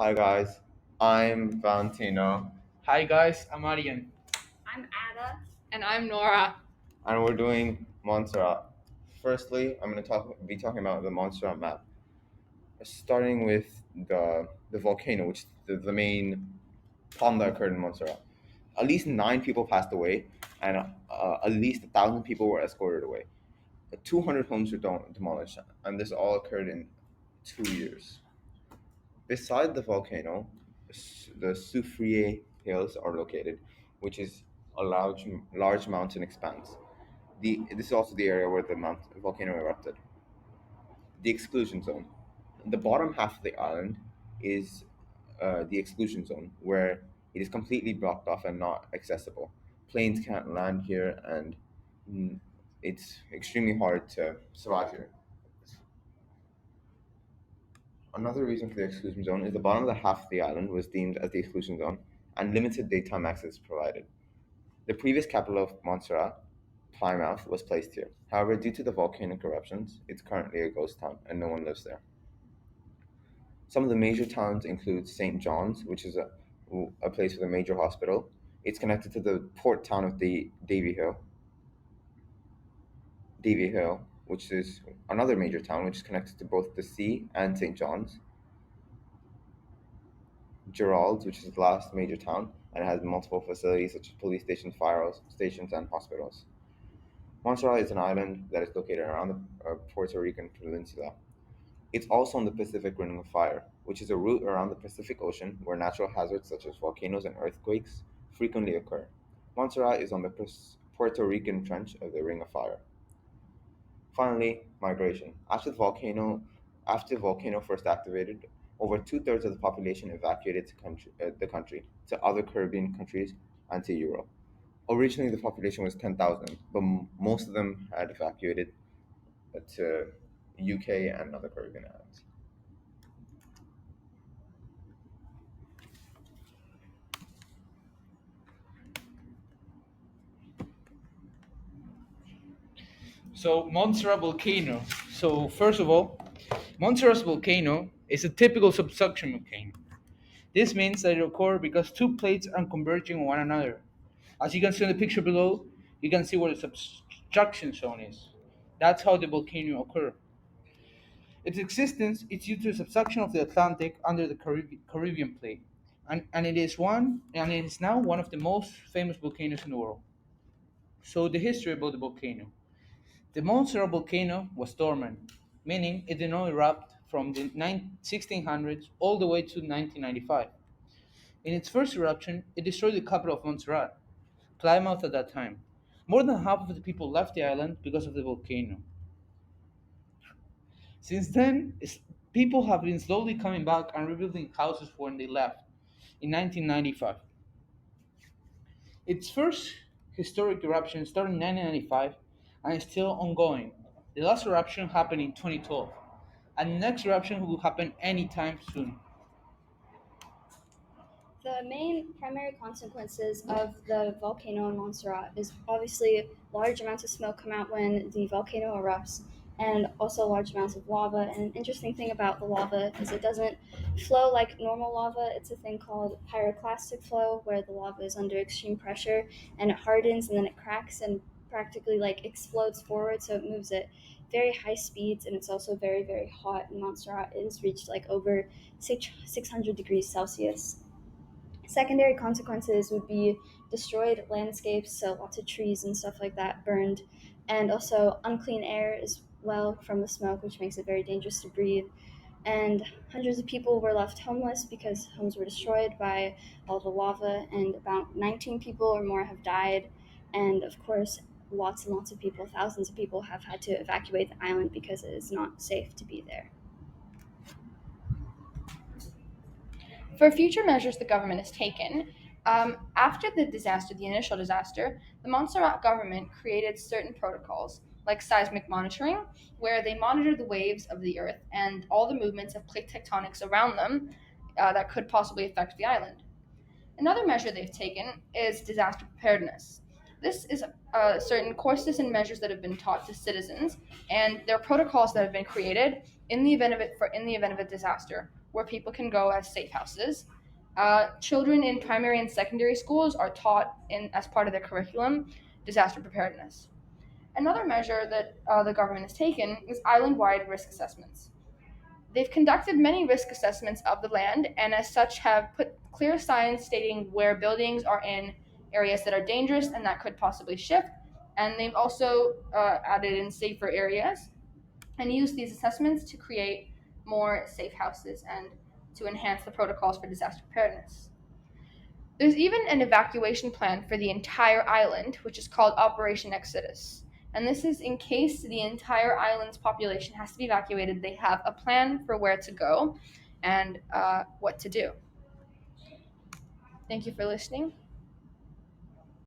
Hi guys, I'm Valentino, Hi guys, I'm Adhyant. I'm Ada. And I'm Norah. and we're doing Montserrat. Firstly, I'm going to be talking about the Montserrat map, starting with the volcano, which is the main problem that occurred in Montserrat. At least 9 people passed away, and at least 1,000 people were escorted away. 200 homes were demolished, and this all occurred in 2 years. Beside the volcano, the Soufrier Hills are located, which is a large mountain expanse. This is also the area where the volcano erupted. The exclusion zone. The bottom half of the island is the exclusion zone, where it is completely blocked off and not accessible. Planes can't land here, and mm, it's extremely hard to survive here. Another reason for the exclusion zone is the bottom of the half of the island was deemed as the exclusion zone, and limited daytime access provided. The previous capital of Montserrat, Plymouth, was placed here. However, due to the volcanic eruptions, it's currently a ghost town and no one lives there. Some of the major towns include St. John's, which is a place with a major hospital. It's connected to the port town of Davy Hill, which is another major town which is connected to both the sea and St. John's. Gerald, which is the last major town, and has multiple facilities such as police stations, fire stations, and hospitals. Montserrat is an island that is located around the Puerto Rican peninsula. It's also on the Pacific Ring of Fire, which is a route around the Pacific Ocean where natural hazards such as volcanoes and earthquakes frequently occur. Montserrat is on the Puerto Rican trench of the Ring of Fire. Finally, migration. After the volcano first activated, over two-thirds of the population evacuated the country to other Caribbean countries and to Europe. Originally, the population was 10,000, but most of them had evacuated to UK and other Caribbean islands. So, Montserrat volcano. So, first of all, Montserrat's volcano is a typical subsuction volcano. This means that it occurs because two plates are converging on one another. As you can see in the picture below, you can see where the substruction zone is. That's how the volcano occurs. Its existence is due to the subsuction of the Atlantic under the Caribbean plate, and it is now one of the most famous volcanoes in the world. So the history about the volcano. The Montserrat volcano was dormant, meaning it did not erupt from the 1600s all the way to 1995. In its first eruption, it destroyed the capital of Montserrat, Plymouth at that time. More than half of the people left the island because of the volcano. Since then, people have been slowly coming back and rebuilding houses when they left in 1995. Its first historic eruption started in 1995 and is still ongoing. The last eruption happened in 2012, and the next eruption will happen anytime soon. The main primary consequences of the volcano in Montserrat is obviously large amounts of smoke come out when the volcano erupts, and also large amounts of lava. And an interesting thing about the lava is it doesn't flow like normal lava. It's a thing called pyroclastic flow, where the lava is under extreme pressure and it hardens and then it cracks and practically like explodes forward, so it moves at very high speeds, and it's also very, very hot. In Montserrat, it has reached like over 600 degrees Celsius. Secondary consequences would be destroyed landscapes, so lots of trees and stuff like that burned, and also unclean air as well from the smoke, which makes it very dangerous to breathe. And hundreds of people were left homeless because homes were destroyed by all the lava, and about 19 people or more have died. And of course, lots and lots of people, thousands of people, have had to evacuate the island because it is not safe to be there. For future measures the government has taken, after the initial disaster, the Montserrat government created certain protocols, like seismic monitoring, where they monitor the waves of the earth and all the movements of plate tectonics around them that could possibly affect the island. Another measure they've taken is disaster preparedness. This is certain courses and measures that have been taught to citizens, and there are protocols that have been created in the event of a disaster, where people can go as safe houses. Children in primary and secondary schools are taught as part of their curriculum disaster preparedness. Another measure that the government has taken is island-wide risk assessments. They've conducted many risk assessments of the land and, as such, have put clear signs stating where buildings are in areas that are dangerous and that could possibly shift. And they've also added in safer areas and used these assessments to create more safe houses and to enhance the protocols for disaster preparedness. There's even an evacuation plan for the entire island, which is called Operation Exodus. And this is in case the entire island's population has to be evacuated, they have a plan for where to go and what to do. Thank you for listening.